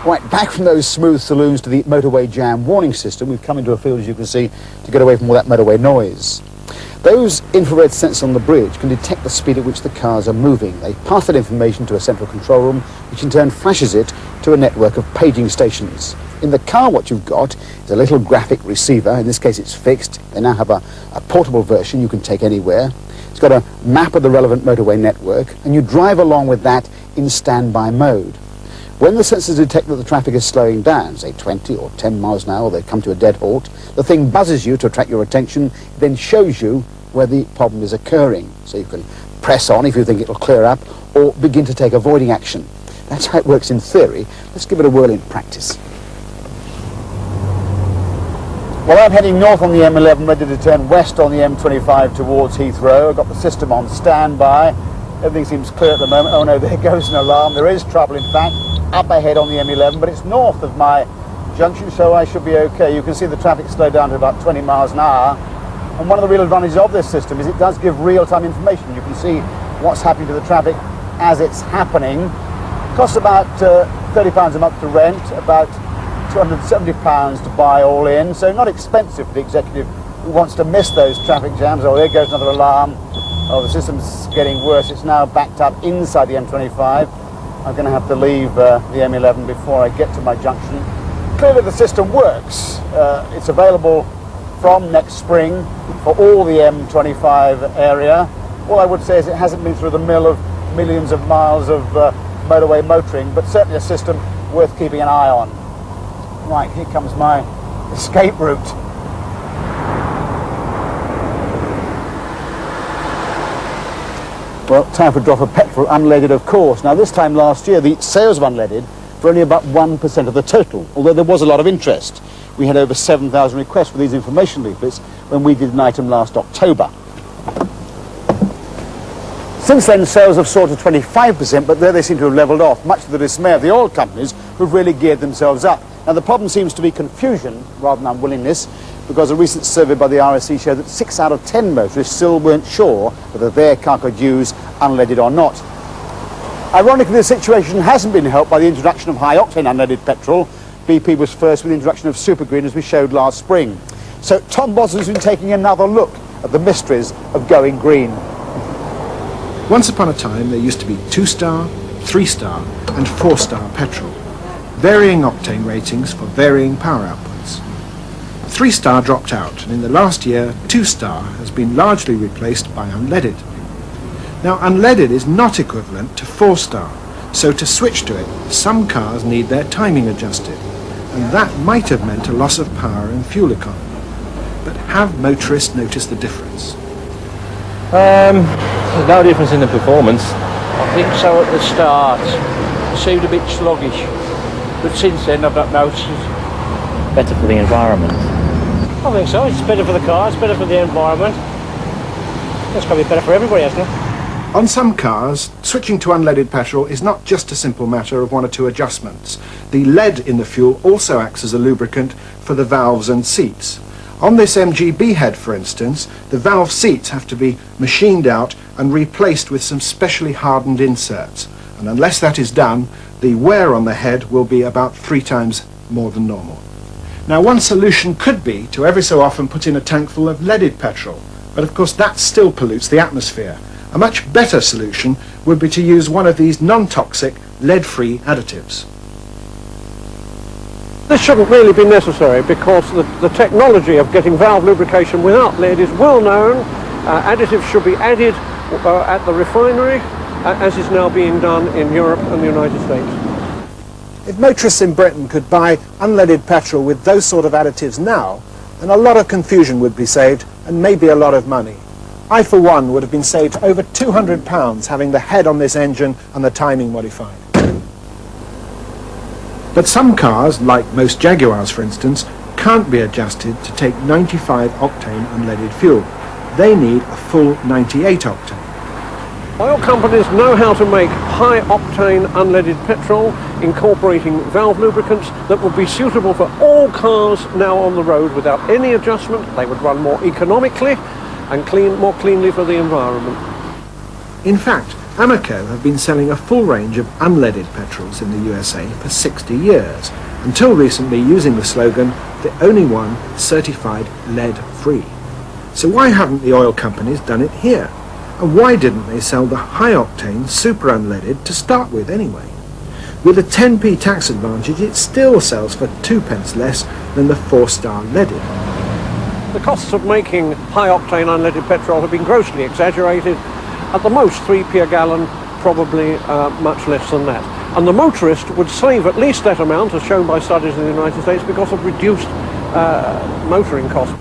Right, back from those smooth saloons to the motorway jam warning system. We've come into a field, as you can see, to get away from all that motorway noise. Those infrared sensors on the bridge can detect the speed at which the cars are moving. They pass that information to a central control room, which in turn flashes it to a network of paging stations. In the car, what you've got is a little graphic receiver. In this case, it's fixed. They now have a portable version you can take anywhere. It's got a map of the relevant motorway network, and you drive along with that in standby mode. When the sensors detect that the traffic is slowing down, say 20 or 10 miles an hour, or they come to a dead halt, the thing buzzes you to attract your attention, then shows you where the problem is occurring. So you can press on if you think it'll clear up, or begin to take avoiding action. That's how it works in theory. Let's give it a whirl in practice. Well, I'm heading north on the M11, ready to turn west on the M25 towards Heathrow. I've got the system on standby. Everything seems clear at the moment. Oh no, there goes an alarm. There is trouble, in fact, up ahead on the M11, but it's north of my junction, so I should be okay. You can see the traffic slow down to about 20 miles an hour. And one of the real advantages of this system is it does give real-time information. You can see what's happening to the traffic as it's happening. It costs about £30 a month to rent, about £270 to buy all in, so not expensive for the executive who wants to miss those traffic jams. Oh, there goes another alarm. Oh, the system's getting worse. It's now backed up inside the M25. I'm going to have to leave the M11 before I get to my junction. Clearly the system works. It's available from next spring for all the M25 area. All I would say is it hasn't been through the mill of millions of miles of motorway motoring, but certainly a system worth keeping an eye on. Right, here comes my escape route. Well, time for a drop of petrol, unleaded of course. Now this time last year the sales of unleaded were only about 1% of the total, although there was a lot of interest. We had over 7,000 requests for these information leaflets when we did an item last October. Since then sales have soared to 25%, but there they seem to have levelled off, much to the dismay of the oil companies who've really geared themselves up. Now the problem seems to be confusion rather than unwillingness, because a recent survey by the RSC showed that 6 out of 10 motorists still weren't sure whether their car could use unleaded or not. Ironically, the situation hasn't been helped by the introduction of high-octane unleaded petrol. BP was first with the introduction of SUPetrol, as we showed last spring. So Tom Boswell's been taking another look at the mysteries of going green. Once upon a time there used to be 2-star, 3-star and 4-star petrol, varying octane ratings for varying power outputs. 3-star dropped out, and in the last year 2-star has been largely replaced by unleaded. Now unleaded is not equivalent to 4-star, so to switch to it some cars need their timing adjusted, and that might have meant a loss of power and fuel economy. But have motorists noticed the difference? There's no difference in the performance. I think so at the start. It seemed a bit sluggish, but since then I've not noticed it. Better for the environment. I think so. It's better for the car, it's better for the environment. It's probably better for everybody, isn't it? On some cars, switching to unleaded petrol is not just a simple matter of 1 or 2 adjustments. The lead in the fuel also acts as a lubricant for the valves and seats. On this MGB head, for instance, the valve seats have to be machined out and replaced with some specially hardened inserts. And unless that is done, the wear on the head will be about 3 times more than normal. Now, one solution could be to every so often put in a tank full of leaded petrol, but of course that still pollutes the atmosphere. A much better solution would be to use one of these non-toxic, lead-free additives. This shouldn't really be necessary because the technology of getting valve lubrication without lead is well known. Additives should be added at the refinery, as is now being done in Europe and the United States. If motorists in Britain could buy unleaded petrol with those sort of additives now, then a lot of confusion would be saved and maybe a lot of money. I, for one, would have been saved over £200 having the head on this engine and the timing modified. But some cars, like most Jaguars for instance, can't be adjusted to take 95 octane unleaded fuel. They need a full 98 octane. Oil companies know how to make high-octane unleaded petrol, incorporating valve lubricants that would be suitable for all cars now on the road without any adjustment. They would run more economically and more cleanly for the environment. In fact, Amoco have been selling a full range of unleaded petrols in the USA for 60 years, until recently using the slogan, the only one certified lead-free. So why haven't the oil companies done it here? And why didn't they sell the high-octane super unleaded to start with anyway? With a 10p tax advantage, it still sells for 2p less than the 4-star leaded. The costs of making high-octane unleaded petrol have been grossly exaggerated. At the most 3p a gallon, probably much less than that. And the motorist would save at least that amount, as shown by studies in the United States, because of reduced motoring costs.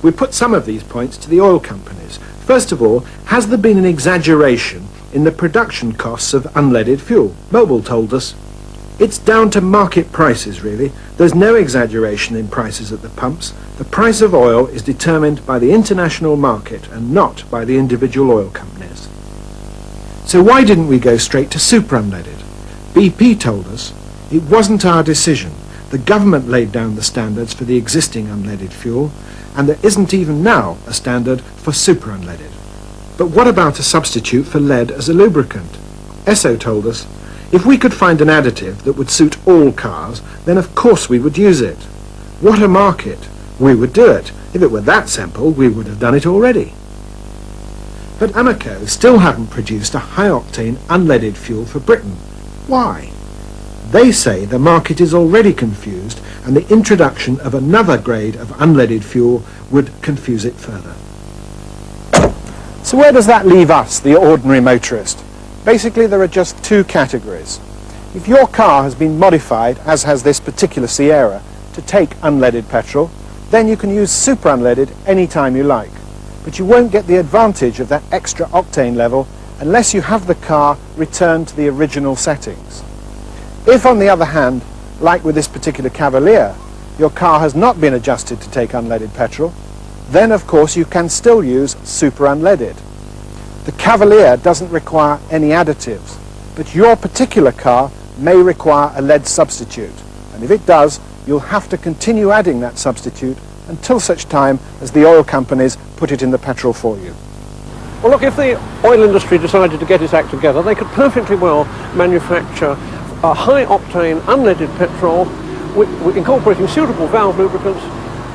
We put some of these points to the oil companies. First of all, has there been an exaggeration in the production costs of unleaded fuel? Mobil told us, it's down to market prices really. There's no exaggeration in prices at the pumps. The price of oil is determined by the international market and not by the individual oil companies. So why didn't we go straight to super unleaded? BP told us it wasn't our decision. The government laid down the standards for the existing unleaded fuel, and there isn't even now a standard for super unleaded. But what about a substitute for lead as a lubricant? Esso told us, if we could find an additive that would suit all cars, then of course we would use it. What a market! We would do it. If it were that simple, we would have done it already. But Amoco still haven't produced a high-octane unleaded fuel for Britain. Why? They say the market is already confused and the introduction of another grade of unleaded fuel would confuse it further. So where does that leave us, the ordinary motorist? Basically, there are just two categories. If your car has been modified, as has this particular Sierra, to take unleaded petrol, then you can use super unleaded any time you like. But you won't get the advantage of that extra octane level unless you have the car returned to the original settings. If, on the other hand, like with this particular Cavalier, your car has not been adjusted to take unleaded petrol, then of course you can still use super unleaded. The Cavalier doesn't require any additives, but your particular car may require a lead substitute, and if it does, you'll have to continue adding that substitute until such time as the oil companies put it in the petrol for you. Well, look, if the oil industry decided to get its act together, they could perfectly well manufacture a high-octane unleaded petrol incorporating suitable valve lubricants,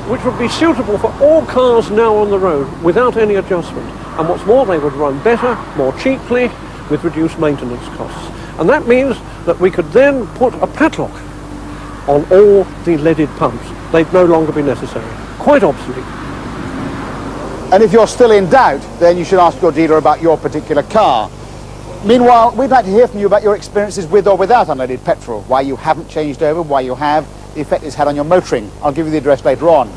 which would be suitable for all cars now on the road without any adjustment. And what's more, they would run better, more cheaply, with reduced maintenance costs. And that means that we could then put a padlock on all the leaded pumps. They'd no longer be necessary. Quite obsolete. And if you're still in doubt, then you should ask your dealer about your particular car. Meanwhile, we'd like to hear from you about your experiences with or without unleaded petrol, why you haven't changed over, why you have, the effect it's had on your motoring. I'll give you the address later on.